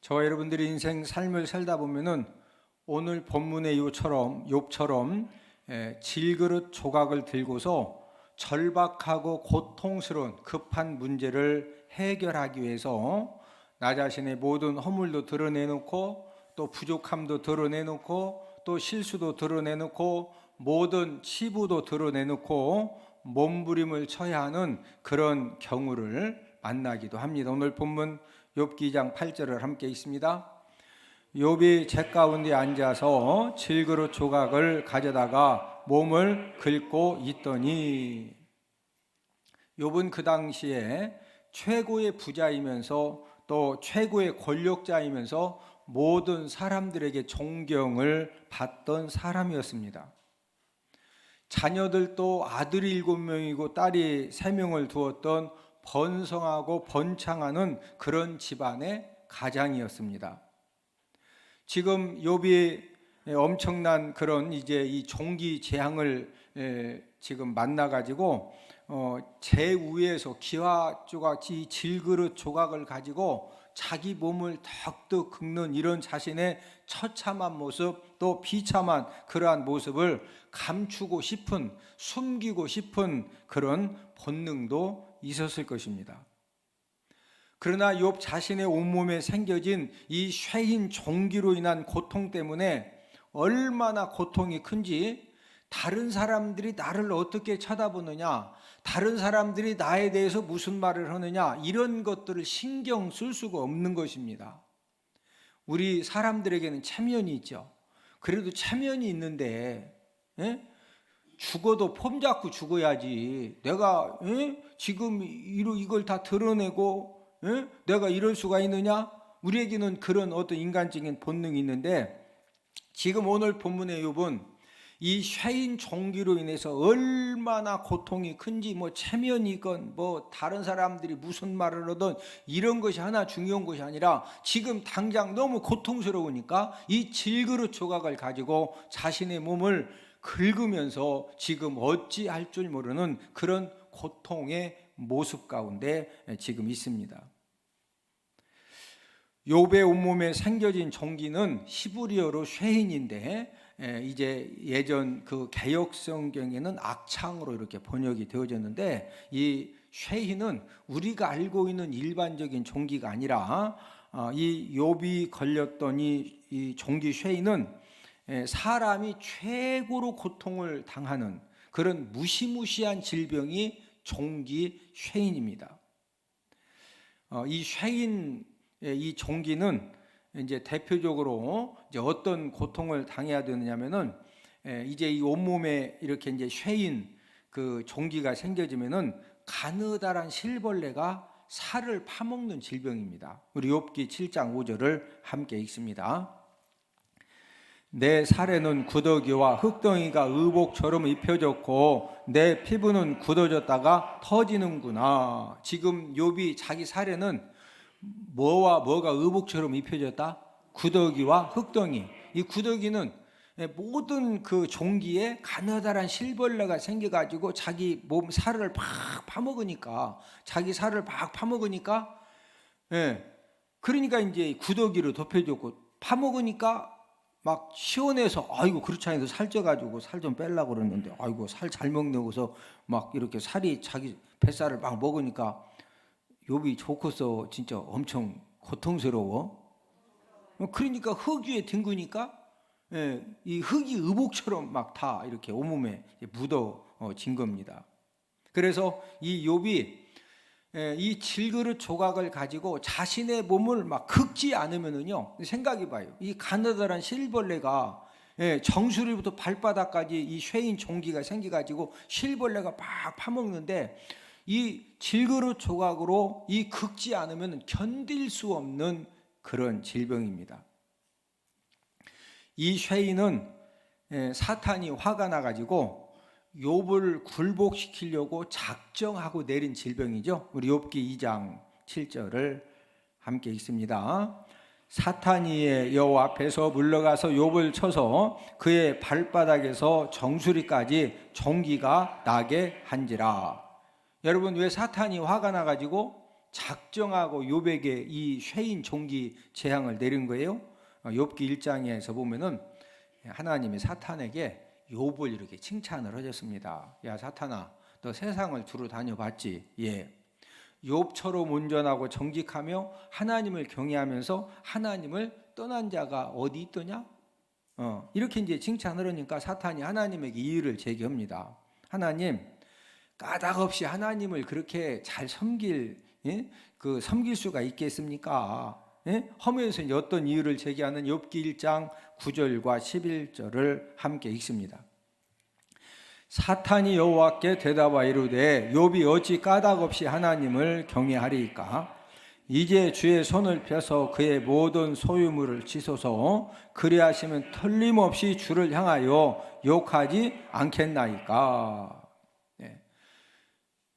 저와 여러분들이 인생 삶을 살다 보면은 오늘 본문의 욥처럼 질그릇 조각을 들고서 절박하고 고통스러운 급한 문제를 해결하기 위해서 나 자신의 모든 허물도 드러내놓고 또 부족함도 드러내놓고 또 실수도 드러내놓고 모든 치부도 드러내놓고 몸부림을 쳐야 하는 그런 경우를 만나기도 합니다. 오늘 본문 욥기 2장 8절을 함께 읽습니다. 욥이 재 가운데 앉아서 질그릇 조각을 가져다가 몸을 긁고 있더니, 욥은 그 당시에 최고의 부자이면서 또 최고의 권력자이면서 모든 사람들에게 존경을 받던 사람이었습니다. 자녀들도 아들이 7명이고 딸이 3명을 두었던 번성하고 번창하는 그런 집안의 가장이었습니다. 지금 욥이 엄청난 그런 이제 이 종기 재앙을 지금 만나가지고 제 위에서 기와 조각이 질그릇 조각을 가지고 자기 몸을 덕덕 긁는 이런 자신의 처참한 모습, 또 비참한 그러한 모습을 감추고 싶은, 숨기고 싶은 그런 본능도 있었을 것입니다. 그러나 욥 자신의 온몸에 생겨진 이 쇠인 종기로 인한 고통 때문에 얼마나 고통이 큰지, 다른 사람들이 나를 어떻게 쳐다보느냐, 다른 사람들이 나에 대해서 무슨 말을 하느냐, 이런 것들을 신경 쓸 수가 없는 것입니다. 우리 사람들에게는 체면이 있죠. 그래도 체면이 있는데 죽어도 폼 잡고 죽어야지. 내가 지금 이걸 다 드러내고 내가 이럴 수가 있느냐? 우리에게는 그런 어떤 인간적인 본능이 있는데, 지금 오늘 본문의 욥은 이 쇠인 종기로 인해서 얼마나 고통이 큰지, 체면이건 다른 사람들이 무슨 말을 하든 이런 것이 하나 중요한 것이 아니라, 지금 당장 너무 고통스러우니까 이 질그릇 조각을 가지고 자신의 몸을 긁으면서 지금 어찌할 줄 모르는 그런 고통의 모습 가운데 지금 있습니다. 욥의 온몸에 생겨진 종기는 히브리어로 쇠인인데, 이제 예전 그 개역 성경에는 악창으로 이렇게 번역이 되어졌는데, 이 쇠인은 우리가 알고 있는 일반적인 종기가 아니라 이 욥이 걸렸던 이 종기 쇠인은 사람이 최고로 고통을 당하는 그런 무시무시한 질병이 종기 쇠인입니다. 이 쇠인, 이 종기는 이제 대표적으로 이제 어떤 고통을 당해야 되느냐면은, 이제 이 온몸에 이렇게 이제 쇠인 그 종기가 생겨지면은 가느다란 실벌레가 살을 파먹는 질병입니다. 우리 욥기 7장 5절을 함께 읽습니다. 내 살에는 구더기와 흙덩이가 의복처럼 입혀졌고 내 피부는 굳어졌다가 터지는구나. 지금 욥이 자기 살에는 뭐가 의복처럼 입혀졌다? 구더기와 흙덩이. 이 구더기는 모든 그 종기에 가느다란 실벌레가 생겨가지고 자기 몸 살을 팍 파먹으니까, 그러니까 이제 구더기로 덮여졌고, 파먹으니까 막 시원해서, 아이고 그렇지 않아도 살쪄가지고 살 좀 빼려고 그러는데, 아이고 살 잘 먹는고서 막 이렇게 살이 자기 뱃살을 막 먹으니까 욥이 좋고서 진짜 엄청 고통스러워. 그러니까 흙 위에 뒹구니까 이 흙이 의복처럼 막 다 이렇게 온몸에 묻어진 겁니다. 그래서 이 욥이 이 질그릇 조각을 가지고 자신의 몸을 막 긁지 않으면은요, 생각해봐요. 이 가느다란 실벌레가 정수리부터 발바닥까지 이 쇠인 종기가 생겨가지고 실벌레가 막 파먹는데, 이 질그릇 조각으로 이 긁지 않으면 견딜 수 없는 그런 질병입니다. 이 쇠인은 사탄이 화가 나가지고 욥을 굴복시키려고 작정하고 내린 질병이죠. 우리 욥기 2장 7절을 함께 읽습니다. 사탄이 여호와 앞에서 물러가서 욥을 쳐서 그의 발바닥에서 정수리까지 종기가 나게 한지라. 여러분, 왜 사탄이 화가 나가지고 작정하고 욥에게 이 쇠인 종기 재앙을 내린 거예요. 욥기 1장에서 보면은 하나님이 사탄에게 욥을 이렇게 칭찬을 하셨습니다. 야 사탄아, 너 세상을 두루 다녀봤지? 예. 욥처럼 온전하고 정직하며 하나님을 경외하면서 하나님을 떠난 자가 어디 있더냐? 이렇게 이제 칭찬을 하니까 사탄이 하나님에게 이의를 제기합니다. 하나님, 까닭 없이 하나님을 그렇게 잘 섬길 수가 있겠습니까? 하면서 어떤 이유를 제기하는 욥기 1장 9절과 11절을 함께 읽습니다. 사탄이 여호와께 대답하여 이르되 욥이 어찌 까닭 없이 하나님을 경외하리이까? 이제 주의 손을 펴서 그의 모든 소유물을 치소서. 그리하시면 틀림없이 주를 향하여 욕하지 않겠나이까?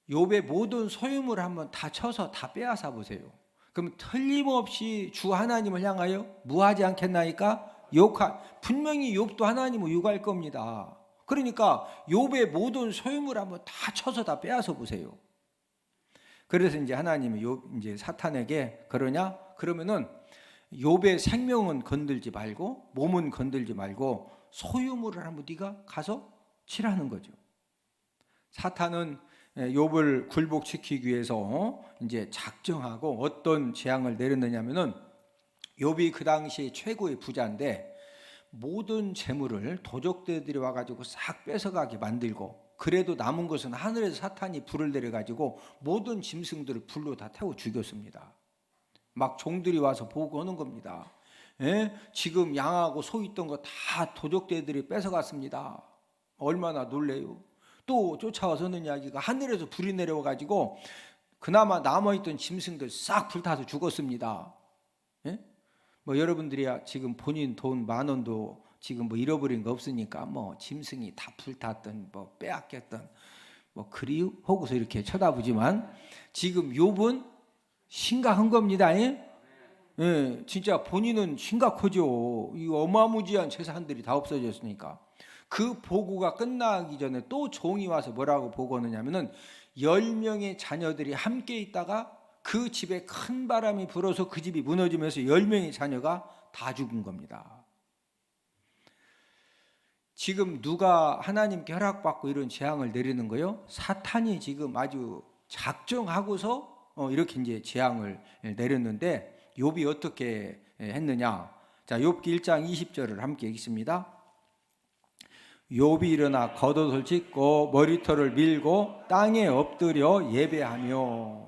욥의 모든 소유물을 한번 다 쳐서 다 빼앗아 보세요. 그럼 틀림없이 주 하나님을 향하여 무하지 않겠나이까? 분명히 욥도 하나님을 욕할 겁니다. 그러니까 욥의 모든 소유물 한번 다 쳐서 다 빼앗아 보세요. 그래서 이제 하나님이 이제 사탄에게 그러냐? 그러면은 욥의 생명은 건들지 말고 몸은 건들지 말고 소유물을 한번 네가 가서 치라는 거죠. 사탄은 욥을 굴복시키기 위해서 이제 작정하고 어떤 재앙을 내렸느냐면은 욥이 그 당시 최고의 부자인데 모든 재물을 도적들이 와가지고 싹 뺏어가게 만들고, 그래도 남은 것은 하늘에서 사탄이 불을 내려가지고 모든 짐승들을 불로 다 태워 죽였습니다. 막 종들이 와서 보고 하는 겁니다. 지금 양하고 소 있던 거 다 도적들이 뺏어갔습니다. 얼마나 놀래요. 또 쫓아와서 하는 이야기가 하늘에서 불이 내려와가지고 그나마 남아있던 짐승들 싹 불타서 죽었습니다. 뭐 여러분들이 지금 본인 돈 10,000원도 지금 뭐 잃어버린 거 없으니까 뭐 짐승이 다 불탔던 뭐 빼앗겼던 뭐 그리 하고서 이렇게 쳐다보지만 지금 욥은 심각한 겁니다. 진짜 본인은 심각하죠. 이 어마무지한 재산들이 다 없어졌으니까. 그 보고가 끝나기 전에 또 종이 와서 뭐라고 보고하느냐면은 10명의 자녀들이 함께 있다가 그 집에 큰 바람이 불어서 그 집이 무너지면서 10명의 자녀가 다 죽은 겁니다. 지금 누가 하나님께 허락받고 이런 재앙을 내리는 거요? 사탄이 지금 아주 작정하고서 이렇게 이제 재앙을 내렸는데 욥이 어떻게 했느냐? 자, 욥기 1장 20절을 함께 읽습니다. 욥이 일어나 겉옷을 찢고 머리털을 밀고 땅에 엎드려 예배하며.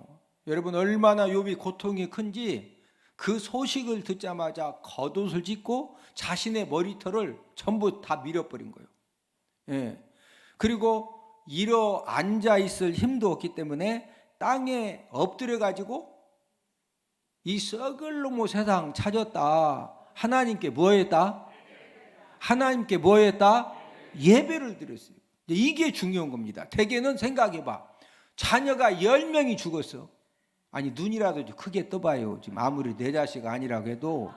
여러분 얼마나 욥이 고통이 큰지 그 소식을 듣자마자 겉옷을 찢고 자신의 머리털을 전부 다 밀어버린 거예요. 그리고 일어 앉아 있을 힘도 없기 때문에 땅에 엎드려 가지고 이 썩을 놈의 세상 찾았다. 하나님께 뭐 했다? 하나님께 뭐 했다? 예배를 드렸어요. 이게 중요한 겁니다. 대개는 생각해봐. 자녀가 10명이 죽었어. 아니 눈이라도 좀 크게 떠봐요. 지금 아무리 내 자식 아니라고 해도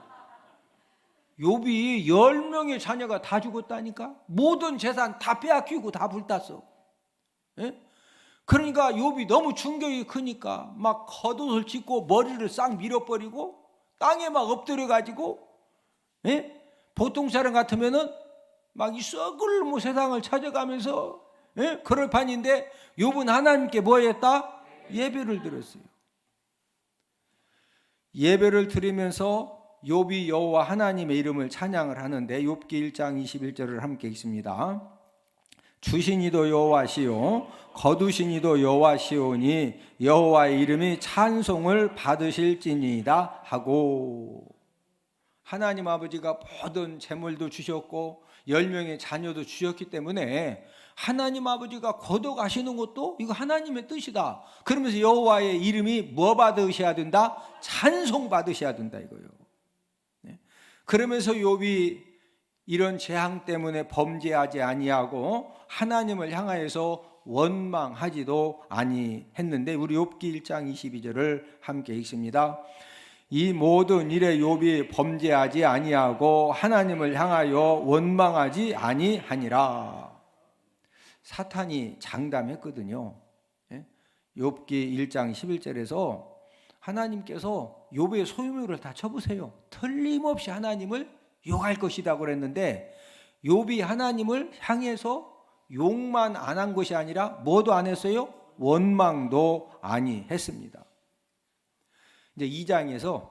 욥이 10명의 자녀가 다 죽었다니까. 모든 재산 다 빼앗기고 다 불탔어. 그러니까 욥이 너무 충격이 크니까 막 겉옷을 찢고 머리를 싹 밀어버리고 땅에 막 엎드려 가지고 보통 사람 같으면은 막 이 썩을 뭐 세상을 찾아가면서 그럴 판인데 욥은 하나님께 뭐 했다? 예배를 드렸어요. 예배를 드리면서 욥이 여호와 하나님의 이름을 찬양을 하는데 욥기 1장 21절을 함께 읽습니다. 주신 이도 여호와시요 거두신 이도 여호와시오니 여호와의 이름이 찬송을 받으실지니이다 하고. 하나님 아버지가 모든 재물도 주셨고 10명의 자녀도 주셨기 때문에 하나님 아버지가 거둬가시는 것도 이거 하나님의 뜻이다. 그러면서 여호와의 이름이 뭐 받으셔야 된다? 찬송 받으셔야 된다 이거예요. 그러면서 욥이 이런 재앙 때문에 범죄하지 아니하고 하나님을 향하여서 원망하지도 아니했는데 우리 욥기 1장 22절을 함께 읽습니다. 이 모든 일에 욥이 범죄하지 아니하고 하나님을 향하여 원망하지 아니하니라. 사탄이 장담했거든요. 욥기 1장 11절에서 하나님께서 욥의 소유물을 다 쳐보세요. 틀림없이 하나님을 욕할 것이다 그랬는데 욥이 하나님을 향해서 욕만 안 한 것이 아니라 뭐도 안 했어요? 원망도 아니했습니다. 이제 2장에서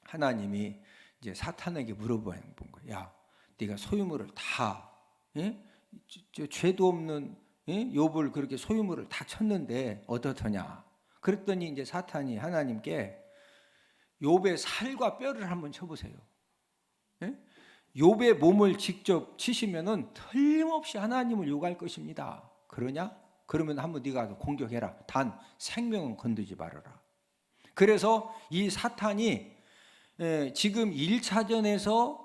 하나님이 이제 사탄에게 물어본 거예요. 야, 네가 소유물을 다, 죄도 없는 욥을 그렇게 소유물을 다 쳤는데 어떻더냐? 그랬더니 이제 사탄이 하나님께 욥의 살과 뼈를 한번 쳐보세요. 욥의 몸을 직접 치시면은 틀림없이 하나님을 욕할 것입니다. 그러냐? 그러면 한번 네가 공격해라. 단 생명은 건드지 말아라. 그래서 이 사탄이 지금 1차전에서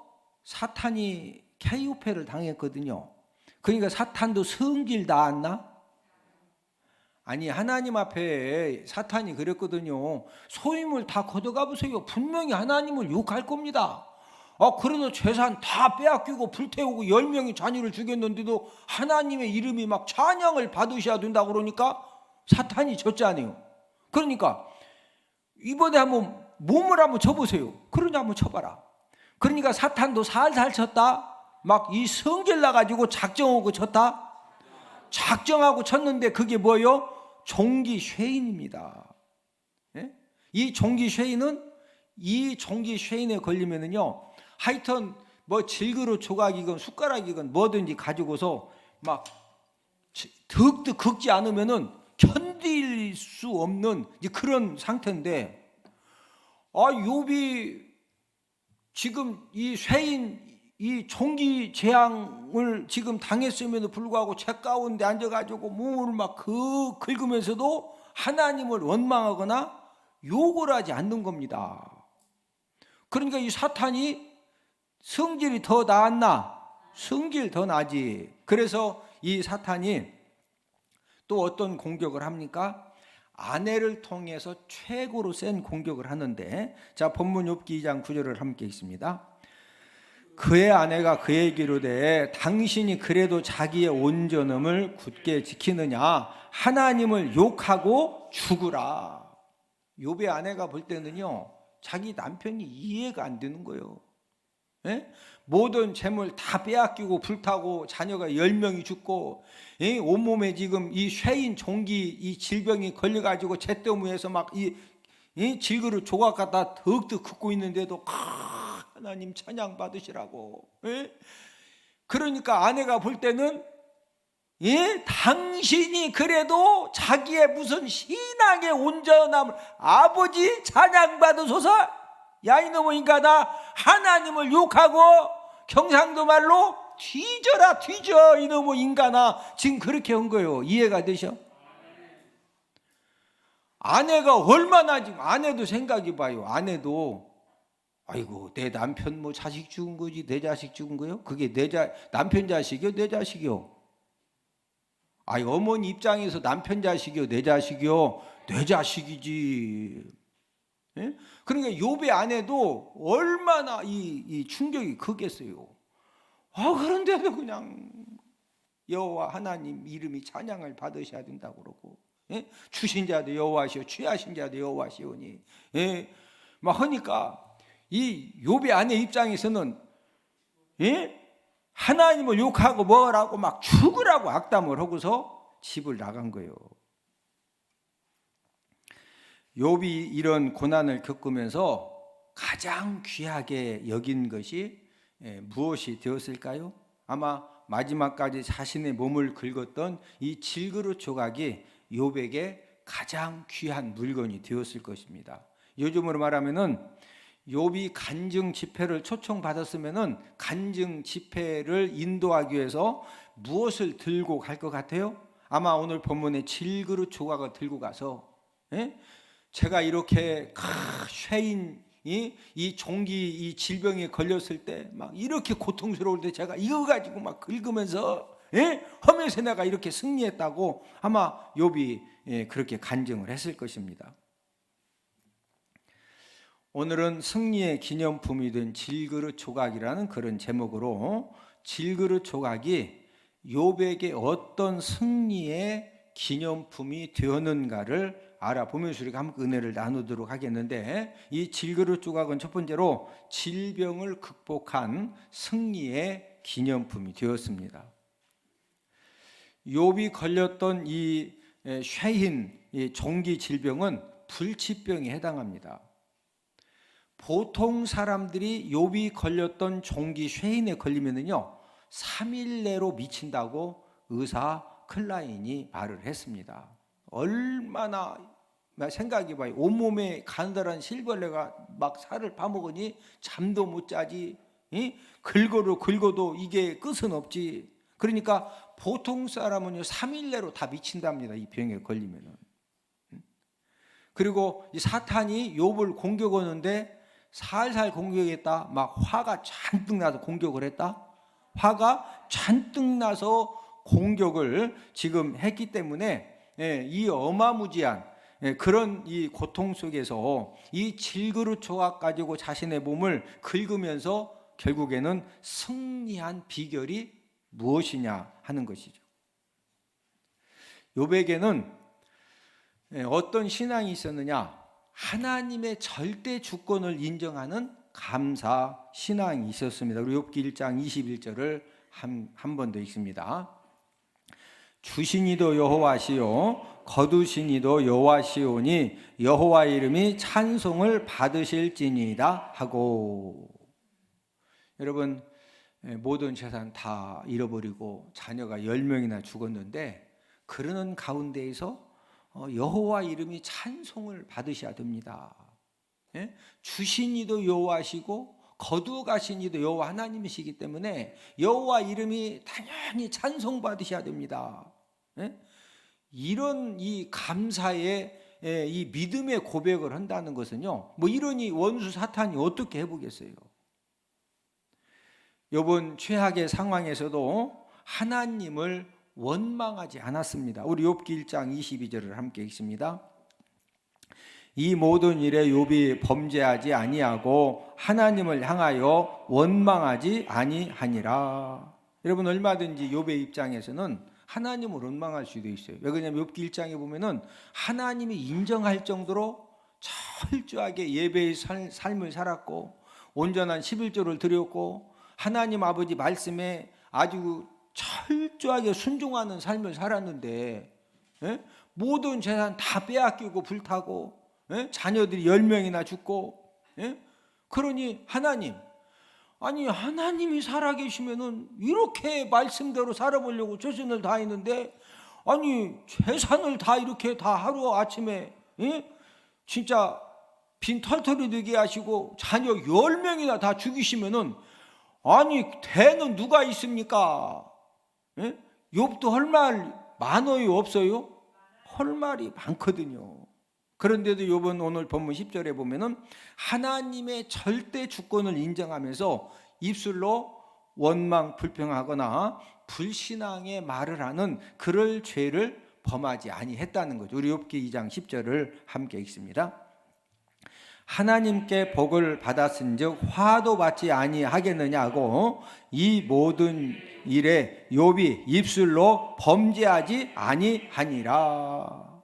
사탄이 KO패를 당했거든요. 그러니까 사탄도 성질 나왔나? 아니, 하나님 앞에 사탄이 그랬거든요. 소유물 다 걷어가 보세요. 분명히 하나님을 욕할 겁니다. 그래도 재산 다 빼앗기고 불태우고 10명의 자녀를 죽였는데도 하나님의 이름이 막 찬양을 받으셔야 된다고 그러니까 사탄이 졌잖아요. 그러니까 이번에 한번 몸을 한번 쳐보세요. 그러냐 한번 쳐봐라. 그러니까 사탄도 살살 쳤다. 막 이 성질 나가지고 작정하고 쳤다. 작정하고 쳤는데 그게 뭐예요? 종기쇠인입니다. 이 종기쇠인은 이 종기쇠인에 걸리면은요, 하여튼 뭐 질그릇 조각이건 숟가락이건 뭐든지 가지고서 막 득득 긁지 않으면은 견딜 수 없는 그런 상태인데, 욥이 지금 이 쇠인 이 종기 재앙을 지금 당했음에도 불구하고 책 가운데 앉아가지고 몸을 막 긁으면서도 하나님을 원망하거나 욕을 하지 않는 겁니다. 그러니까 이 사탄이 성질이 더 나았나? 성질 더 나지. 그래서 이 사탄이 또 어떤 공격을 합니까? 아내를 통해서 최고로 센 공격을 하는데, 자, 본문 욥기 2장 9절을 함께 읽습니다. 그의 아내가 그에게 이르되 당신이 그래도 자기의 온전함을 굳게 지키느냐? 하나님을 욕하고 죽으라. 욥의 아내가 볼 때는요, 자기 남편이 이해가 안 되는 거예요. 모든 재물 다 빼앗기고 불타고 자녀가 10명이 죽고 온몸에 지금 이 쇠인 종기 이 질병이 걸려가지고 잿더미에서 막 이 질그릇 조각 갖다 덕덕 긋고 있는데도 하나님 찬양 받으시라고. 그러니까 아내가 볼 때는 당신이 그래도 자기의 무슨 신앙의 온전함을 아버지 찬양 받으소서. 야 이놈의 인간아, 하나님을 욕하고 경상도 말로 뒤져라 뒤져 이놈의 인간아. 지금 그렇게 한 거예요. 이해가 되셔? 아내가 얼마나 지금, 아내도 생각해 봐요. 아내도 아이고 내 남편 뭐 자식 죽은 거지 내 자식 죽은 거요? 그게 남편 자식이요 내 자식이요? 아이 어머니 입장에서 남편 자식이요 내 자식이요? 내 자식이지. 그러니까 욥의 아내도 얼마나 이 충격이 크겠어요. 그런데도 그냥 여호와 하나님 이름이 찬양을 받으셔야 된다고 그러고, 주신 자도 여호와시오 취하신 자도 여호와시오니 막 하니까 이 욥의 아내 입장에서는 하나님을 욕하고 뭐라고 막 죽으라고 악담을 하고서 집을 나간 거예요. 욥이 이런 고난을 겪으면서 가장 귀하게 여긴 것이 무엇이 되었을까요? 아마 마지막까지 자신의 몸을 긁었던 이 질그릇 조각이 욥에게 가장 귀한 물건이 되었을 것입니다. 요즘으로 말하면은 욥이 간증 집회를 초청받았으면은 간증 집회를 인도하기 위해서 무엇을 들고 갈 것 같아요? 아마 오늘 본문에 질그릇 조각을 들고 가서 제가 이렇게 쇠인 이 종기 이 질병에 걸렸을 때 막 이렇게 고통스러울 때 제가 이거 가지고 막 긁으면서 하면서 내가 이렇게 승리했다고 아마 욥이 그렇게 간증을 했을 것입니다. 오늘은 승리의 기념품이 된 질그릇 조각이라는 그런 제목으로 질그릇 조각이 욥에게 어떤 승리의 기념품이 되었는가를 알아보면서 우리가 함께 은혜를 나누도록 하겠는데, 이 질그릇 조각은 첫 번째로 질병을 극복한 승리의 기념품이 되었습니다. 욥이 걸렸던 이 쉐인 종기 질병은 불치병에 해당합니다. 보통 사람들이 욥이 걸렸던 종기 쉐인에 걸리면은요 3일 내로 미친다고 의사 클라인이 말을 했습니다. 얼마나 생각해봐요. 온몸에 가느다란 실벌레가 막 살을 파먹으니 잠도 못 자지, 긁어도 이게 끝은 없지. 그러니까 보통 사람은요 3일 내로 다 미친답니다. 이 병에 걸리면은. 그리고 이 사탄이 욥을 공격하는데 살살 공격했다. 막 화가 잔뜩 나서 공격을 했다. 화가 잔뜩 나서 공격을 지금 했기 때문에 이 어마무지한 그런 이 고통 속에서 이 질그릇 조각 가지고 자신의 몸을 긁으면서 결국에는 승리한 비결이 무엇이냐 하는 것이죠. 욥에게는 어떤 신앙이 있었느냐? 하나님의 절대 주권을 인정하는 감사 신앙이 있었습니다. 우리 욥기 1장 21절을 한 번 더 읽습니다. 주신이도 여호와시요 거두신이도 여호와시오니 여호와 이름이 찬송을 받으실지니이다 하고. 여러분, 모든 재산 다 잃어버리고 자녀가 10명이나 죽었는데 그러는 가운데에서 여호와 이름이 찬송을 받으셔야 됩니다. 주신 이도 여호와시고 거두가신 이도 여호와 하나님이시기 때문에 여호와 이름이 당연히 찬송 받으셔야 됩니다. 이런 이 감사의 이 믿음의 고백을 한다는 것은요, 뭐 이러니 원수 사탄이 어떻게 해보겠어요? 이번 최악의 상황에서도 하나님을 원망하지 않았습니다. 우리 욥기 1장 22절을 함께 읽습니다. 이 모든 일에 욥이 범죄하지 아니하고 하나님을 향하여 원망하지 아니하니라. 여러분, 얼마든지 욥의 입장에서는 하나님을 원망할 수도 있어요. 왜 그러냐면 욥기 1장에 보면은 하나님이 인정할 정도로 철저하게 예배의 삶을 살았고 온전한 11조를 드렸고 하나님 아버지 말씀에 아주 철저하게 순종하는 삶을 살았는데 모든 재산 다 빼앗기고 불타고 자녀들이 10명이나 죽고 그러니 아니 하나님이 살아계시면은 이렇게 말씀대로 살아보려고 최선을 다했는데 아니 재산을 다 이렇게 다 하루아침에 진짜 빈 털털이 되게 하시고 자녀 10명이나 다 죽이시면은 아니 대는 누가 있습니까? 욥도 할 말 많아요 없어요? 할 말이 많거든요. 그런데도 욥은 오늘 본문 10절에 보면은 하나님의 절대 주권을 인정하면서 입술로 원망 불평하거나 불신앙의 말을 하는 그럴 죄를 범하지 아니했다는 거죠. 우리 욥기 2장 10절을 함께 읽습니다. 하나님께 복을 받았은즉 화도 받지 아니하겠느냐고 이 모든 일에 욥이 입술로 범죄하지 아니하니라.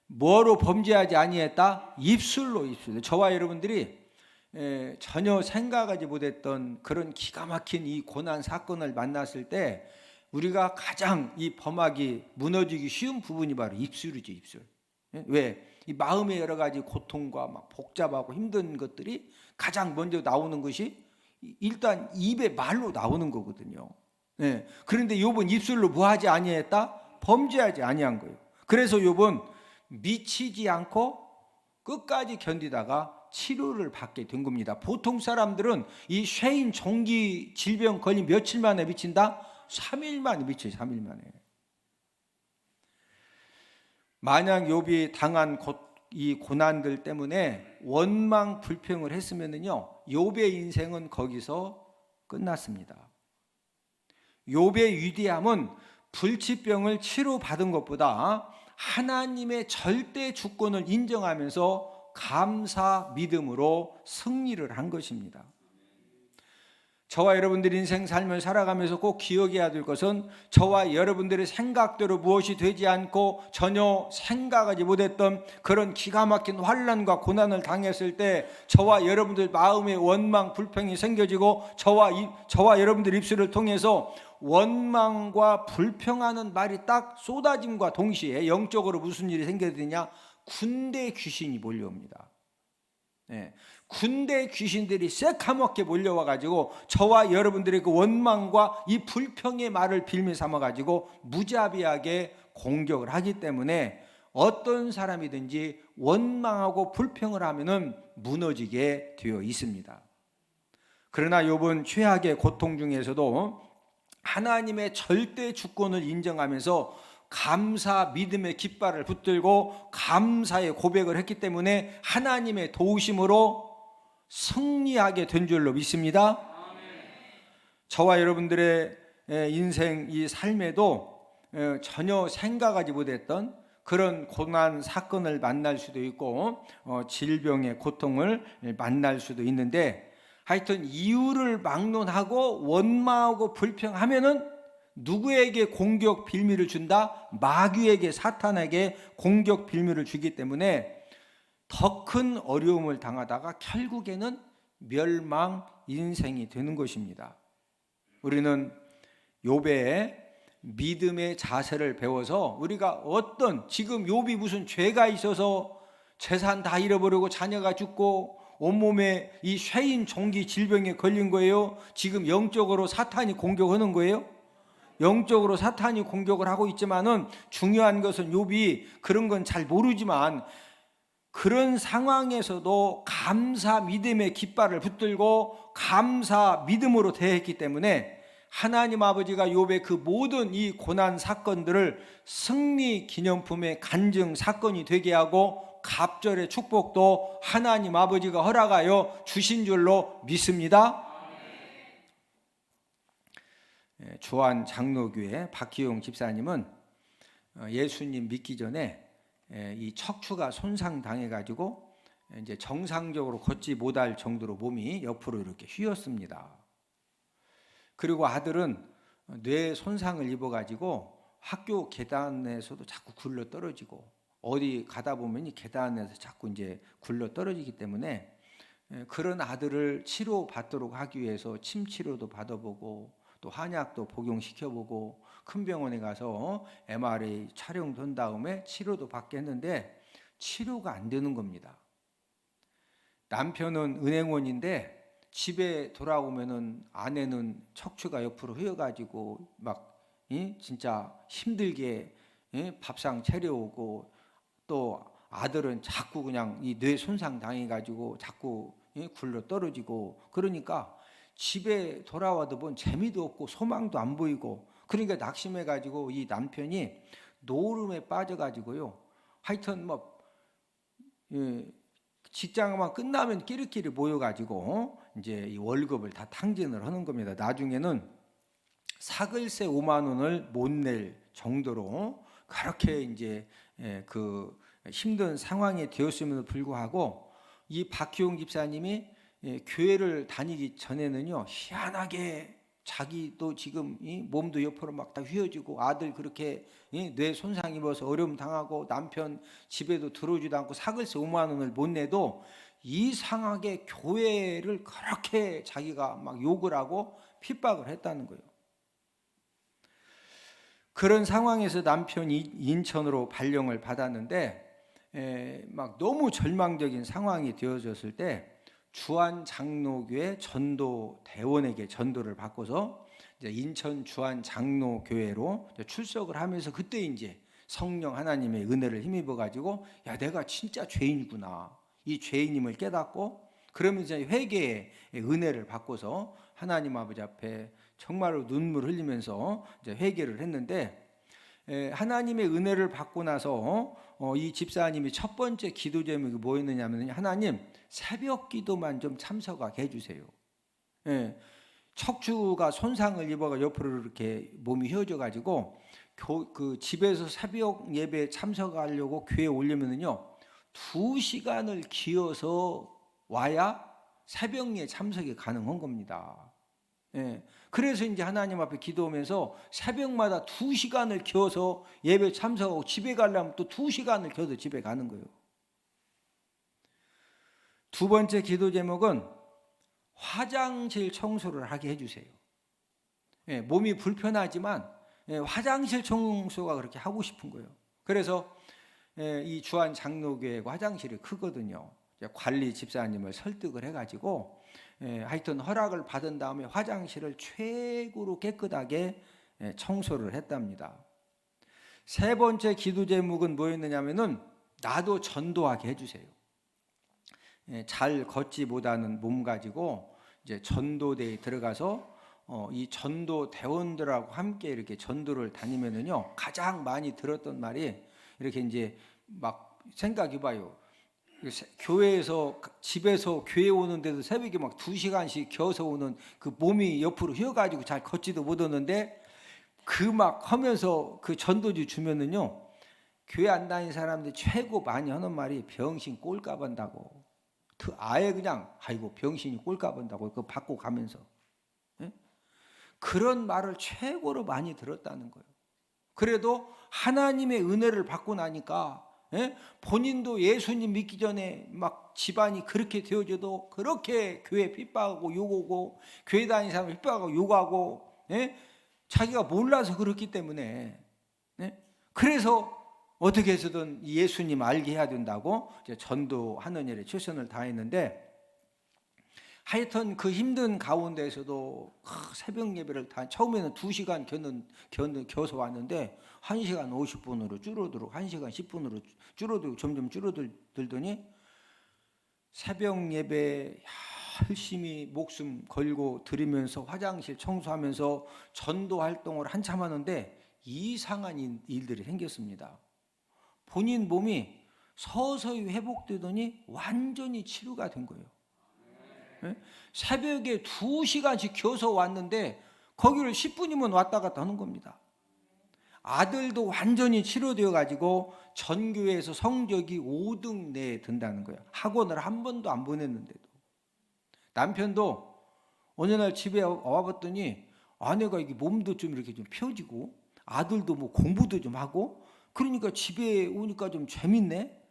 뭐로 범죄하지 아니했다? 입술로. 저와 여러분들이 전혀 생각하지 못했던 그런 기가 막힌 이 고난 사건을 만났을 때 우리가 가장 이 범하기 무너지기 쉬운 부분이 바로 입술이죠. 입술. 왜? 이 마음의 여러 가지 고통과 막 복잡하고 힘든 것들이 가장 먼저 나오는 것이 일단 입의 말로 나오는 거거든요. 그런데 욥은 입술로 뭐하지 아니했다? 범죄하지 아니한 거예요. 그래서 욥은 미치지 않고 끝까지 견디다가 치료를 받게 된 겁니다. 보통 사람들은 이 쉐인 종기 질병 걸린 며칠 만에 미친다? 3일 만에 미쳐요. 3일 만에. 만약 욥이 당한 이 고난들 때문에 원망 불평을 했으면요, 욥의 인생은 거기서 끝났습니다. 욥의 위대함은 불치병을 치료받은 것보다 하나님의 절대 주권을 인정하면서 감사 믿음으로 승리를 한 것입니다. 저와 여러분들이 인생 삶을 살아가면서 꼭 기억해야 될 것은 저와 여러분들의 생각대로 무엇이 되지 않고 전혀 생각하지 못했던 그런 기가 막힌 환난과 고난을 당했을 때 저와 여러분들 마음의 원망, 불평이 생겨지고 저와 여러분들 입술을 통해서 원망과 불평하는 말이 딱 쏟아짐과 동시에 영적으로 무슨 일이 생겨지냐? 군대 귀신이 몰려옵니다. 네. 군대 귀신들이 새카맣게 몰려와 가지고 저와 여러분들의 그 원망과 이 불평의 말을 빌미 삼아 가지고 무자비하게 공격을 하기 때문에 어떤 사람이든지 원망하고 불평을 하면은 무너지게 되어 있습니다. 그러나 욥은 최악의 고통 중에서도 하나님의 절대 주권을 인정하면서 감사 믿음의 깃발을 붙들고 감사의 고백을 했기 때문에 하나님의 도우심으로 승리하게 된 줄로 믿습니다. 저와 여러분들의 인생 이 삶에도 전혀 생각하지 못했던 그런 고난 사건을 만날 수도 있고 질병의 고통을 만날 수도 있는데 하여튼 이유를 막론하고 원망하고 불평하면은 누구에게 공격 빌미를 준다? 마귀에게, 사탄에게 공격 빌미를 주기 때문에 더 큰 어려움을 당하다가 결국에는 멸망 인생이 되는 것입니다. 우리는 욥의 믿음의 자세를 배워서 우리가 지금 욥이 무슨 죄가 있어서 재산 다 잃어버리고 자녀가 죽고 온몸에 이 쇠인 종기 질병에 걸린 거예요? 지금 영적으로 사탄이 공격하는 거예요? 영적으로 사탄이 공격을 하고 있지만은 중요한 것은 욥이 그런 건 잘 모르지만 그런 상황에서도 감사 믿음의 깃발을 붙들고 감사 믿음으로 대했기 때문에 하나님 아버지가 욥의 그 모든 이 고난 사건들을 승리 기념품의 간증 사건이 되게 하고 갑절의 축복도 하나님 아버지가 허락하여 주신 줄로 믿습니다. 주안 장로교회 박기용 집사님은 예수님 믿기 전에 이 척추가 손상당해 가지고 이제 정상적으로 걷지 못할 정도로 몸이 옆으로 이렇게 휘었습니다. 그리고 아들은 뇌 손상을 입어 가지고 학교 계단에서도 자꾸 굴러 떨어지고 어디 가다 보면 이 계단에서 자꾸 이제 굴러 떨어지기 때문에 그런 아들을 치료받도록 하기 위해서 침 치료도 받아보고 또 한약도 복용시켜보고 큰 병원에 가서 MRI 촬영도 한 다음에 치료도 받겠는데 치료가 안 되는 겁니다. 남편은 은행원인데 집에 돌아오면은 아내는 척추가 옆으로 휘어가지고 막 진짜 힘들게 밥상 차려오고 또 아들은 자꾸 그냥 이 뇌 손상 당해가지고 자꾸 굴러 떨어지고 그러니까 집에 돌아와도 본 재미도 없고 소망도 안 보이고 그러니까 낙심해가지고 이 남편이 노름에 빠져가지고요. 하여튼 뭐 직장만 끝나면 끼리끼리 모여가지고 이제 이 월급을 다 탕진을 하는 겁니다. 나중에는 사글세 5만 원을 못 낼 정도로 그렇게 이제 그 힘든 상황이 되었음에도 불구하고 이 박희용 집사님이 교회를 다니기 전에는요 희한하게 자기도 지금 몸도 옆으로 막 다 휘어지고 아들 그렇게 뇌 손상 입어서 어려움 당하고 남편 집에도 들어오지도 않고 사글세 5만 원을 못 내도 이상하게 교회를 그렇게 자기가 막 욕을 하고 핍박을 했다는 거예요. 그런 상황에서 남편이 인천으로 발령을 받았는데 막 너무 절망적인 상황이 되어졌을 때 주안 장로교회 전도 대원에게 전도를 받고서 이제 인천 주안 장로교회로 출석을 하면서 그때 이제 성령 하나님의 은혜를 힘입어 가지고 야 내가 진짜 죄인이구나 이 죄인임을 깨닫고 그러면서 회개의 은혜를 받고서 하나님 아버지 앞에 정말로 눈물 흘리면서 이제 회개를 했는데 하나님의 은혜를 받고 나서 이 집사님이 첫 번째 기도 제목이 뭐였느냐면 하나님 새벽 기도만 좀 참석하게 해주세요. 척추가 손상을 입어가 옆으로 이렇게 몸이 휘어져 가지고 그 집에서 새벽 예배 참석하려고 교회에 오려면은요 2시간을 기어서 와야 새벽 예 참석이 가능한 겁니다. 예. 그래서 이제 하나님 앞에 기도하면서 새벽마다 2시간을 겨서 예배 참석하고 집에 가려면 또 2시간을 겨서 집에 가는 거예요. 두 번째 기도 제목은 화장실 청소를 하게 해주세요. 예, 몸이 불편하지만 화장실 청소가 그렇게 하고 싶은 거예요. 그래서 이 주한 장로교회 화장실이 크거든요. 관리 집사님을 설득을 해가지고 하여튼 허락을 받은 다음에 화장실을 최고로 깨끗하게 청소를 했답니다. 세 번째 기도 제목은 뭐였느냐면은 나도 전도하게 해주세요. 잘 걷지 못하는 몸 가지고 이제 전도대에 들어가서 이 전도 대원들하고 함께 이렇게 전도를 다니면은요 가장 많이 들었던 말이 이렇게 이제 막 생각해봐요. 교회에서 집에서 교회 오는데도 새벽에 막 2시간씩 겨서 오는 그 몸이 옆으로 휘어가지고 잘 걷지도 못하는데 그 막 하면서 그 전도지 주면은요 교회 안 다니는 사람들이 최고 많이 하는 말이 병신 꼴까 본다고. 아예 그냥 아이고 병신이 꼴까 본다고 그거 받고 가면서 그런 말을 최고로 많이 들었다는 거예요. 그래도 하나님의 은혜를 받고 나니까 본인도 예수님 믿기 전에 막 집안이 그렇게 되어져도 그렇게 교회 핍박하고 욕하고 교회 다니는 사람 핍박하고 욕하고 자기가 몰라서 그렇기 때문에 그래서 어떻게 해서든 예수님 알게 해야 된다고 전도하는 일에 최선을 다했는데 하여튼 그 힘든 가운데에서도 새벽 예배를 다 처음에는 2시간 겨서 왔는데 1시간 50분으로 줄어들고 1시간 10분으로 줄어들고 점점 줄어들더니 새벽 예배 열심히 목숨 걸고 드리면서 화장실 청소하면서 전도 활동을 한참 하는데 이상한 일들이 생겼습니다. 본인 몸이 서서히 회복되더니 완전히 치료가 된 거예요. 새벽에 2시간씩 겨서 왔는데 거기를 10분이면 왔다 갔다 하는 겁니다. 아들도 완전히 치료되어 가지고 전교회에서 성적이 5등 내에 든다는 거예요. 학원을 한 번도 안 보냈는데도. 남편도 어느 날 집에 와봤더니 아내가 이게 몸도 좀 이렇게 좀 펴지고 아들도 뭐 공부도 좀 하고 그러니까 집에 오니까 좀 재밌네.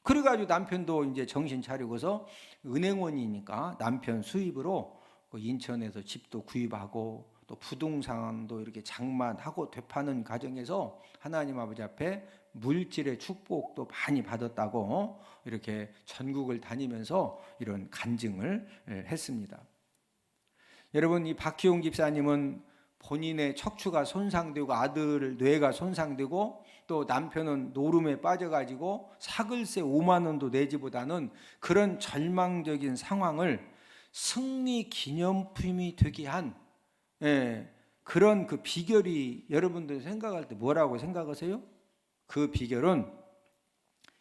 그래가지고 남편도 이제 정신 차리고서 은행원이니까 남편 수입으로 인천에서 집도 구입하고 또 부동산도 이렇게 장만하고 되파는 과정에서 하나님 아버지 앞에 물질의 축복도 많이 받았다고 이렇게 전국을 다니면서 이런 간증을 했습니다. 여러분, 이 박희용 집사님은 본인의 척추가 손상되고 아들 뇌가 손상되고 또 남편은 노름에 빠져가지고 사글세 5만 원도 내지보다는 그런 절망적인 상황을 승리 기념품이 되게 한 그런 그 비결이 여러분들 생각할 때 뭐라고 생각하세요? 그 비결은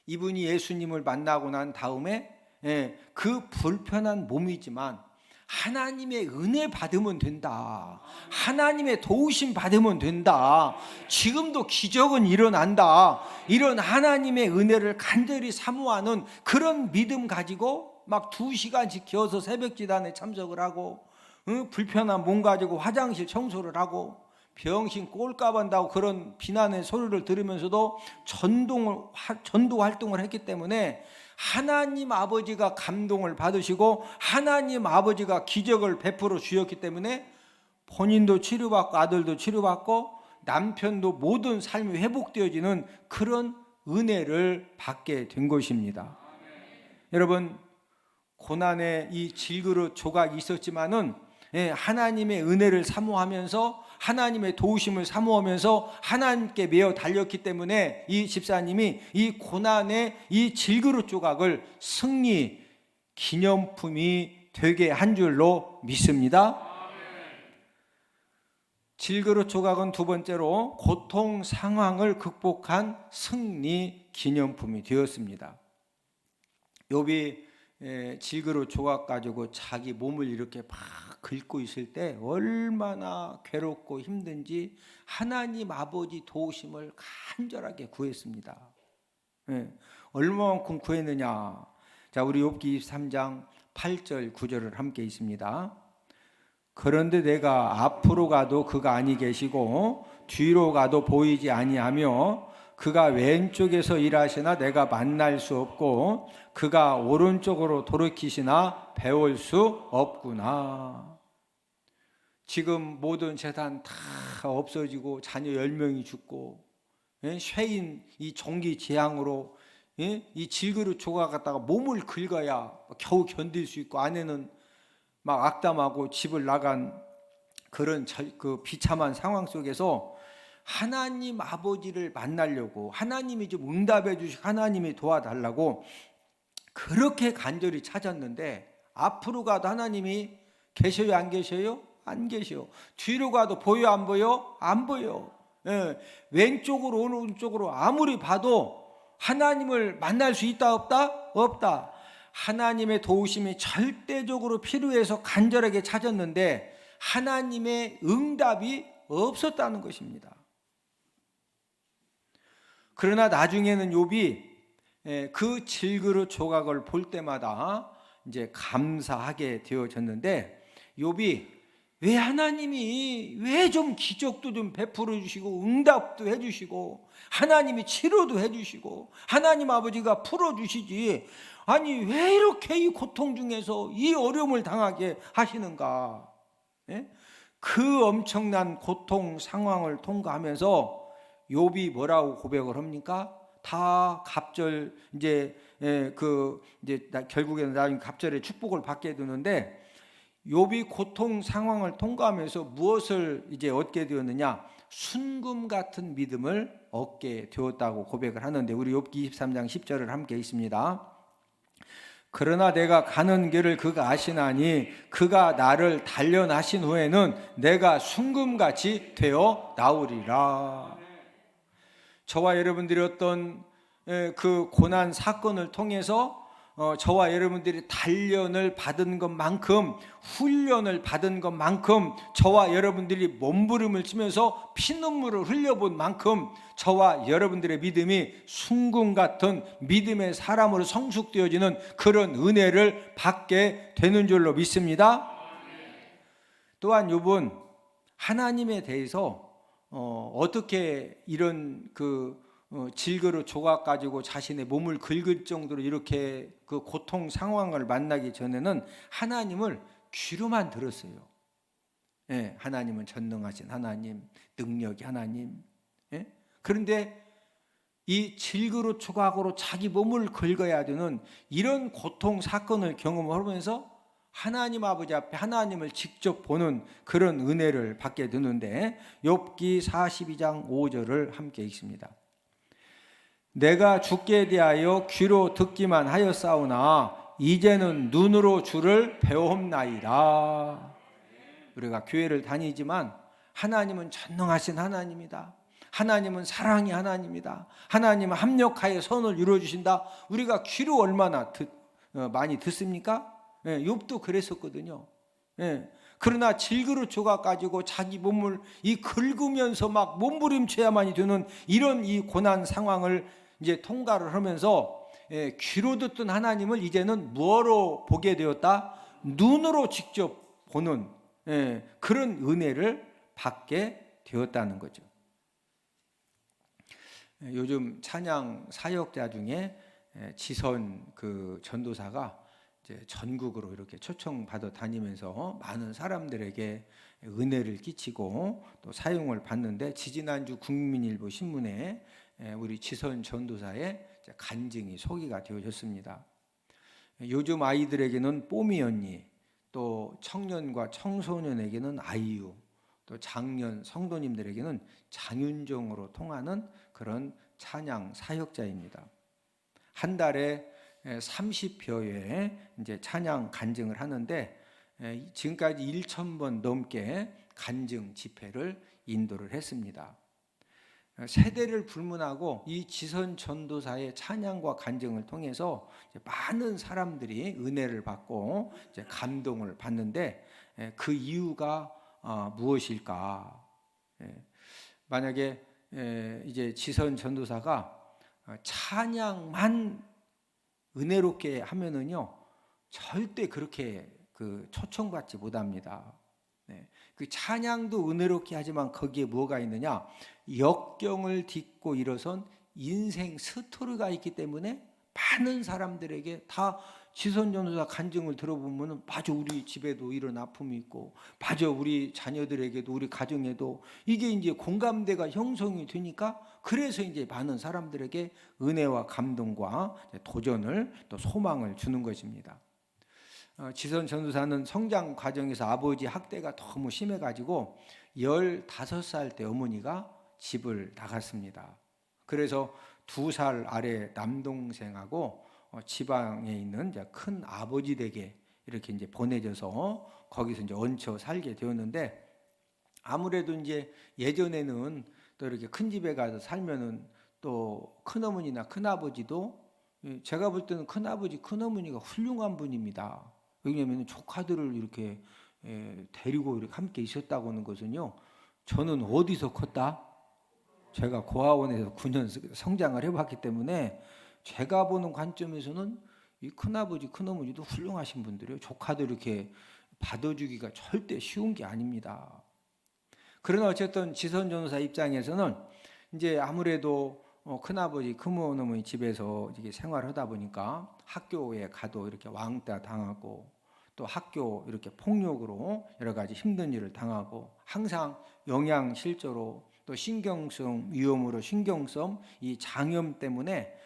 이분이 예수님을 만나고 난 다음에 그 불편한 몸이지만 하나님의 은혜 받으면 된다. 하나님의 도우심 받으면 된다. 지금도 기적은 일어난다. 이런 하나님의 은혜를 간절히 사모하는 그런 믿음 가지고 막 2시간씩 겨서 새벽기도에 참석을 하고 불편한 몸 가지고 화장실 청소를 하고 병신 꼴까 본다고 그런 비난의 소리를 들으면서도 전도 활동을 했기 때문에 하나님 아버지가 감동을 받으시고 하나님 아버지가 기적을 베풀어 주셨기 때문에 본인도 치료받고 아들도 치료받고 남편도 모든 삶이 회복되어지는 그런 은혜를 받게 된 것입니다. 여러분, 고난의 이 질그릇 조각이 있었지만은 하나님의 은혜를 사모하면서 하나님의 도우심을 사모하면서 하나님께 매어 달렸기 때문에 이 집사님이 이 고난의 이 질그릇 조각을 승리 기념품이 되게 한 줄로 믿습니다. 질그릇 조각은 두 번째로 고통 상황을 극복한 승리 기념품이 되었습니다. 욥이 질그릇 조각 가지고 자기 몸을 이렇게 막 긁고 있을 때 얼마나 괴롭고 힘든지 하나님 아버지 도우심을 간절하게 구했습니다. 얼마만큼 구했느냐? 자, 우리 욥기 23장 8절 9절을 함께 있습니다. 그런데 내가 앞으로 가도 그가 아니 계시고 뒤로 가도 보이지 아니하며 그가 왼쪽에서 일하시나 내가 만날 수 없고 그가 오른쪽으로 돌이키시나 배울 수 없구나. 지금 모든 재단 다 없어지고 자녀 10명이 죽고 쇠인 이 종기 재앙으로 이 질그릇 조각 갖다가 몸을 긁어야 겨우 견딜 수 있고, 아내는 막 악담하고 집을 나간 그런 그 비참한 상황 속에서 하나님 아버지를 만나려고, 하나님이 좀 응답해 주시고 하나님이 도와달라고 그렇게 간절히 찾았는데, 앞으로 가도 하나님이 계셔요 안 계셔요? 안 계셔. 뒤로 가도 보여 안 보여? 안 보여. 왼쪽으로 오른쪽으로 아무리 봐도 하나님을 만날 수 있다 없다? 없다. 하나님의 도우심이 절대적으로 필요해서 간절하게 찾았는데 하나님의 응답이 없었다는 것입니다. 그러나 나중에는 욥이 그 질그릇 조각을 볼 때마다 이제 감사하게 되어졌는데, 욥이 왜 하나님이 왜 좀 기적도 좀 베풀어 주시고 응답도 해 주시고 하나님이 치료도 해 주시고 하나님 아버지가 풀어 주시지, 아니 왜 이렇게 이 고통 중에서 이 어려움을 당하게 하시는가? 그 엄청난 고통 상황을 통과하면서 욥이 뭐라고 고백을 합니까? 다 갑절 이제 결국에는 나중에 갑절의 축복을 받게 되는데, 욥이 고통 상황을 통과하면서 무엇을 이제 얻게 되었느냐? 순금 같은 믿음을 얻게 되었다고 고백을 하는데, 우리 욥기 23장 10절을 함께 읽습니다. 그러나 내가 가는 길을 그가 아시나니 그가 나를 단련하신 후에는 내가 순금같이 되어 나오리라. 저와 여러분들이 어떤 그 고난 사건을 통해서 저와 여러분들이 단련을 받은 것만큼, 훈련을 받은 것만큼, 저와 여러분들이 몸부림을 치면서 피눈물을 흘려본 만큼 저와 여러분들의 믿음이 순금 같은 믿음의 사람으로 성숙되어지는 그런 은혜를 받게 되는 줄로 믿습니다. 또한 욥은 하나님에 대해서 어떻게 이런 질그릇 조각 가지고 자신의 몸을 긁을 정도로 이렇게 그 고통 상황을 만나기 전에는 하나님을 귀로만 들었어요. 하나님은 전능하신 하나님, 능력이 하나님. 그런데 이 질그릇 조각으로 자기 몸을 긁어야 되는 이런 고통 사건을 경험하면서 하나님 아버지 앞에 하나님을 직접 보는 그런 은혜를 받게 되는데, 욥기 42장 5절을 함께 읽습니다. 내가 주께 대하여 귀로 듣기만 하였사오나 이제는 눈으로 주를 배움나이다. 우리가 교회를 다니지만 하나님은 전능하신 하나님이다. 하나님은 사랑의 하나님이다. 하나님은 합력하여 선을 이루어주신다. 우리가 귀로 얼마나 많이 듣습니까? 욥도 그랬었거든요. 그러나 질그릇 조각 가지고 자기 몸을 이 긁으면서 막 몸부림쳐야만이 되는 이런 이 고난 상황을 이제 통과를 하면서 귀로 듣던 하나님을 이제는 무엇으로 보게 되었다? 눈으로 직접 보는 그런 은혜를 받게 되었다는 거죠. 요즘 찬양 사역자 중에 지선 그 전도사가 이제 전국으로 이렇게 초청받아 다니면서 많은 사람들에게 은혜를 끼치고 또 사용을 받는데, 지지난주 국민일보 신문에 우리 지선 전도사의 간증이 소개가 되어졌습니다. 요즘 아이들에게는 뽀미 언니, 또 청년과 청소년에게는 아이유, 또 장년 성도님들에게는 장윤정으로 통하는 그런 찬양 사역자입니다. 한 달에 30여 회 이제 찬양 간증을 하는데, 지금까지 1,000번 넘게 간증 집회를 인도를 했습니다. 세대를 불문하고 이 지선 전도사의 찬양과 간증을 통해서 많은 사람들이 은혜를 받고 이제 감동을 받는데, 그 이유가 무엇일까? 만약에 이제 지선 전도사가 찬양만 은혜롭게 하면은요 절대 그렇게 초청받지 못합니다. 그 찬양도 은혜롭게 하지만 거기에 뭐가 있느냐? 역경을 딛고 일어선 인생 스토리가 있기 때문에 많은 사람들에게 다 지선 전도사 간증을 들어보면 맞아, 우리 집에도 이런 아픔이 있고, 맞아, 우리 자녀들에게도, 우리 가정에도 이게 이제 공감대가 형성이 되니까, 그래서 이제 많은 사람들에게 은혜와 감동과 도전을 또 소망을 주는 것입니다. 지선 전도사는 성장 과정에서 아버지 학대가 너무 심해가지고 15살 때 어머니가 집을 나갔습니다. 그래서 2살 아래 남동생하고 지방에 있는 이제 큰 아버지 댁에 이렇게 이제 보내져서 거기서 이제 얹혀 살게 되었는데, 아무래도 이제 예전에는 또 이렇게 큰 집에 가서 살면은 또 큰어머니나 큰아버지도, 제가 볼 때는 큰아버지 큰어머니가 훌륭한 분입니다. 왜냐하면 조카들을 이렇게 데리고 이렇게 함께 있었다고 하는 것은요, 저는 어디서 컸다? 제가 고아원에서 9년 성장을 해봤기 때문에 제가 보는 관점에서는 이 큰아버지 큰어머니도 훌륭하신 분들이에요. 조카들 이렇게 받아주기가 절대 쉬운 게 아닙니다. 그러나 어쨌든 지선 전도사 입장에서는 이제 아무래도 큰아버지 큰어머니 집에서 이렇게 생활하다 보니까 학교에 가도 이렇게 왕따 당하고, 또 학교 이렇게 폭력으로 여러 가지 힘든 일을 당하고, 항상 영양 실조로 또 신경성 위험으로 신경성 이 장염 때문에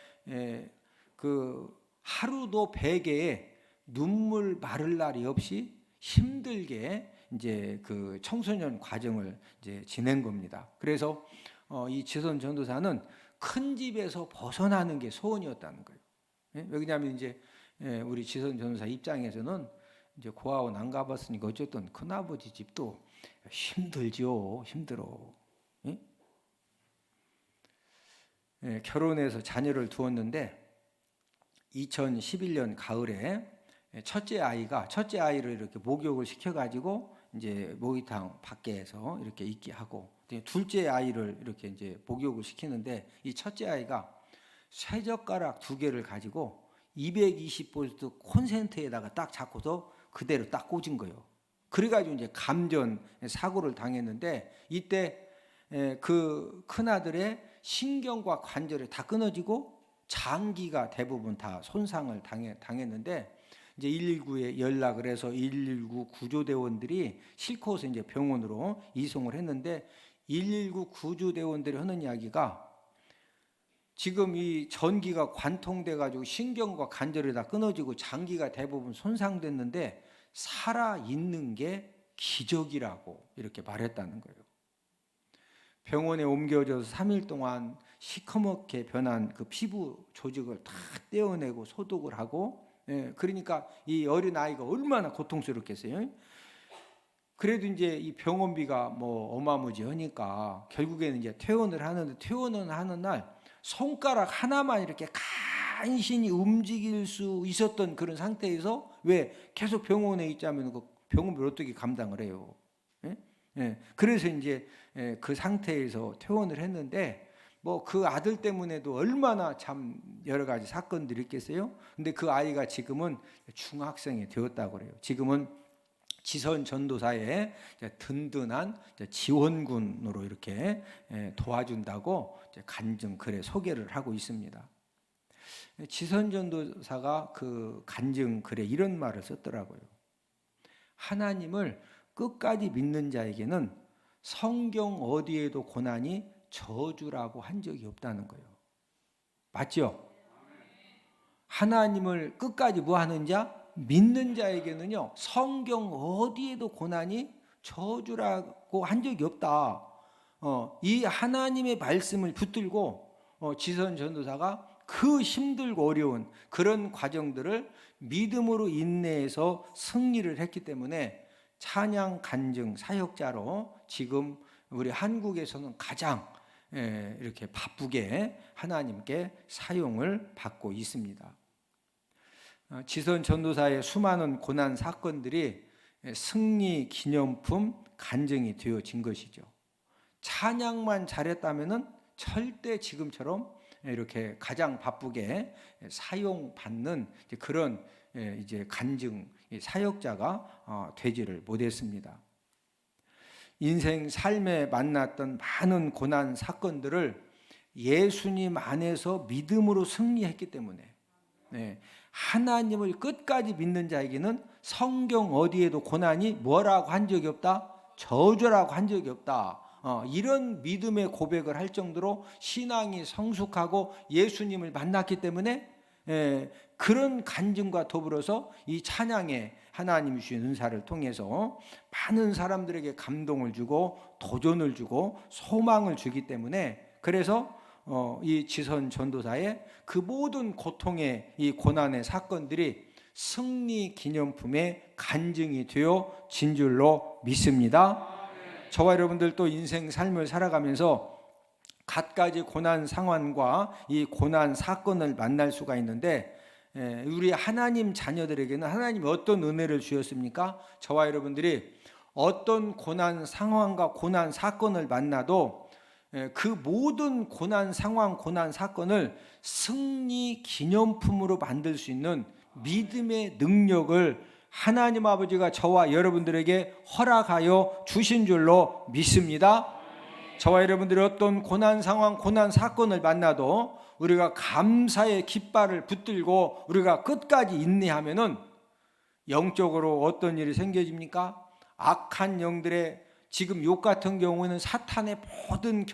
그 하루도 베개에 눈물 마를 날이 없이 힘들게 이제 그 청소년 과정을 이제 지낸 겁니다. 그래서 이 지선 전도사는 큰 집에서 벗어나는 게 소원이었다는 거예요. 왜냐하면 이제 우리 지선 전도사 입장에서는 이제 고아원 안 가봤으니까 어쨌든 큰아버지 집도 힘들죠, 힘들어. 결혼해서 자녀를 두었는데 2011년 가을에 첫째 아이를 이렇게 목욕을 시켜가지고 이제 목욕탕 밖에서 이렇게 있게 하고, 둘째 아이를 이렇게 이제 목욕을 시키는데, 이 첫째 아이가 쇠젓가락 2개를 가지고 220V 콘센트에다가 딱 잡고서 그대로 딱 꽂은 거예요. 그래가지고 이제 감전 사고를 당했는데, 이때 그 큰아들의 신경과 관절이 다 끊어지고 장기가 대부분 다 손상을 당했는데, 이제 119에 연락을 해서 119 구조대원들이 싣고서 이제 병원으로 이송을 했는데, 119 구조대원들이 하는 이야기가 지금 이 전기가 관통돼 가지고 신경과 관절이 다 끊어지고 장기가 대부분 손상됐는데 살아 있는 게 기적이라고 이렇게 말했다는 거예요. 병원에 옮겨져서 3일 동안 시커멓게 변한 그 피부 조직을 다 떼어내고 소독을 하고, 그러니까 이 어린 아이가 얼마나 고통스럽겠어요. 그래도 이제 이 병원비가 뭐 어마무지하니까 결국에는 이제 퇴원을 하는 날 손가락 하나만 이렇게 간신히 움직일 수 있었던 그런 상태에서, 왜 계속 병원에 있자면 그 병원비를 어떻게 감당을 해요? 그래서 이제 그 상태에서 퇴원을 했는데, 뭐 그 아들 때문에도 얼마나 참 여러 가지 사건들이 있겠어요. 근데 그 아이가 지금은 중학생이 되었다고 그래요. 지금은 지선 전도사의 든든한 지원군으로 이렇게 도와준다고 간증 글에 소개를 하고 있습니다. 지선 전도사가 그 간증 글에 이런 말을 썼더라고요. 하나님을 끝까지 믿는 자에게는 성경 어디에도 고난이 저주라고 한 적이 없다는 거예요. 맞죠? 하나님을 끝까지 뭐 하는 자? 믿는 자에게는요, 성경 어디에도 고난이 저주라고 한 적이 없다. 이 하나님의 말씀을 붙들고 지선 전도사가 그 힘들고 어려운 그런 과정들을 믿음으로 인내해서 승리를 했기 때문에 찬양 간증 사역자로 지금 우리 한국에서는 가장 이렇게 바쁘게 하나님께 사용을 받고 있습니다. 지선 전도사의 수많은 고난 사건들이 승리 기념품 간증이 되어진 것이죠. 찬양만 잘했다면은 절대 지금처럼 이렇게 가장 바쁘게 사용받는 그런 이제 간증 사역자가 되지를 못했습니다. 인생 삶에 만났던 많은 고난 사건들을 예수님 안에서 믿음으로 승리했기 때문에, 네, 하나님을 끝까지 믿는 자에게는 성경 어디에도 고난이 뭐라고 한 적이 없다, 저주라고 한 적이 없다, 이런 믿음의 고백을 할 정도로 신앙이 성숙하고 예수님을 만났기 때문에, 그런 간증과 더불어서 이 찬양에 하나님이 주신 은사를 통해서 많은 사람들에게 감동을 주고 도전을 주고 소망을 주기 때문에, 그래서 이 지선 전도사의 그 모든 고통의 이 고난의 사건들이 승리 기념품의 간증이 되어 진 줄로 믿습니다. 저와 여러분들도 인생 삶을 살아가면서 갖가지 고난 상황과 이 고난 사건을 만날 수가 있는데, 우리 하나님 자녀들에게는 하나님이 어떤 은혜를 주셨습니까? 저와 여러분들이 어떤 고난 상황과 고난 사건을 만나도 그 모든 고난 상황, 고난 사건을 승리 기념품으로 만들 수 있는 믿음의 능력을 하나님 아버지가 저와 여러분들에게 허락하여 주신 줄로 믿습니다. 저와 여러분들이 어떤 고난 상황, 고난 사건을 만나도 우리가 감사의 깃발을 붙들고 우리가 끝까지 인내하면은 영적으로 어떤 일이 생겨집니까? 악한 영들의 지금 욕 같은 경우에는 사탄의 모든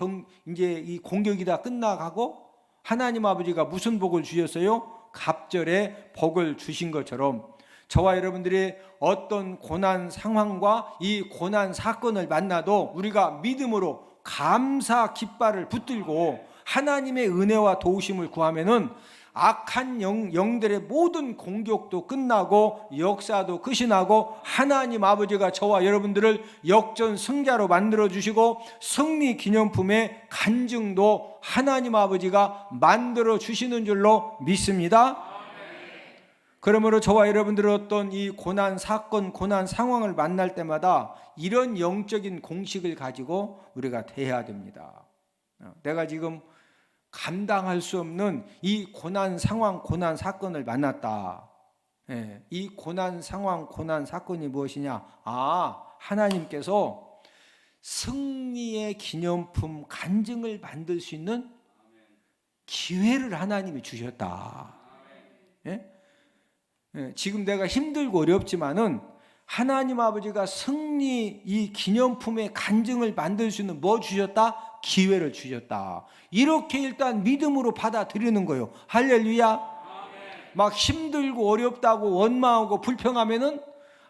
이제 이 공격이 다 끝나가고 하나님 아버지가 무슨 복을 주셨어요? 갑절에 복을 주신 것처럼 저와 여러분들이 어떤 고난 상황과 이 고난 사건을 만나도 우리가 믿음으로 감사 깃발을 붙들고 하나님의 은혜와 도우심을 구하면은 악한 영들의 모든 공격도 끝나고 역사도 끝이 나고 하나님 아버지가 저와 여러분들을 역전 승자로 만들어 주시고 승리 기념품의 간증도 하나님 아버지가 만들어 주시는 줄로 믿습니다. 그러므로 저와 여러분들은 어떤 이 고난 사건, 고난 상황을 만날 때마다 이런 영적인 공식을 가지고 우리가 대해야 됩니다. 내가 지금 감당할 수 없는 이 고난 상황, 고난 사건을 만났다. 이 고난 상황, 고난 사건이 무엇이냐? 하나님께서 승리의 기념품 간증을 만들 수 있는 기회를 하나님이 주셨다. 지금 내가 힘들고 어렵지만은 하나님 아버지가 승리 이 기념품의 간증을 만들 수 있는 뭐 주셨다? 기회를 주셨다. 이렇게 일단 믿음으로 받아들이는 거예요. 할렐루야. 막 힘들고 어렵다고 원망하고 불평하면은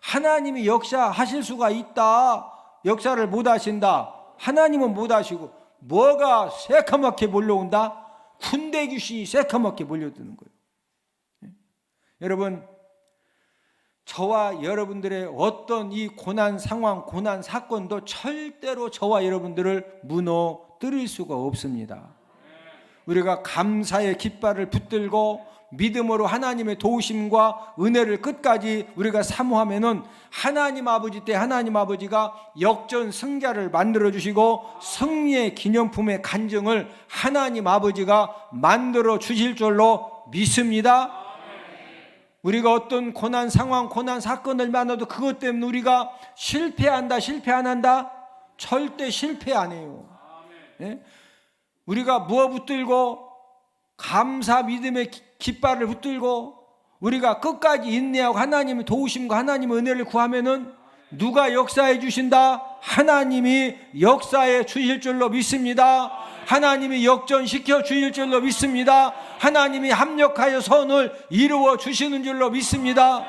하나님이 역사하실 수가 있다. 역사를 못 하신다. 하나님은 못 하시고 뭐가 새카맣게 몰려온다? 군대 귀신이 새카맣게 몰려드는 거예요. 여러분, 저와 여러분들의 어떤 이 고난 상황, 고난 사건도 절대로 저와 여러분들을 무너뜨릴 수가 없습니다. 우리가 감사의 깃발을 붙들고 믿음으로 하나님의 도우심과 은혜를 끝까지 우리가 사모하면은 하나님 아버지 때 하나님 아버지가 역전 승자를 만들어 주시고 승리의 기념품의 간증을 하나님 아버지가 만들어 주실 줄로 믿습니다. 우리가 어떤 고난 상황, 고난 사건을 만나도 그것 때문에 우리가 실패한다, 실패 안 한다? 절대 실패 안 해요. 우리가 무엇 붙들고 감사 믿음의 깃발을 붙들고 우리가 끝까지 인내하고 하나님의 도우심과 하나님의 은혜를 구하면은 누가 역사해 주신다? 하나님이 역사해 주실 줄로 믿습니다. 하나님이 역전시켜 주실 줄로 믿습니다. 하나님이 합력하여 선을 이루어 주시는 줄로 믿습니다.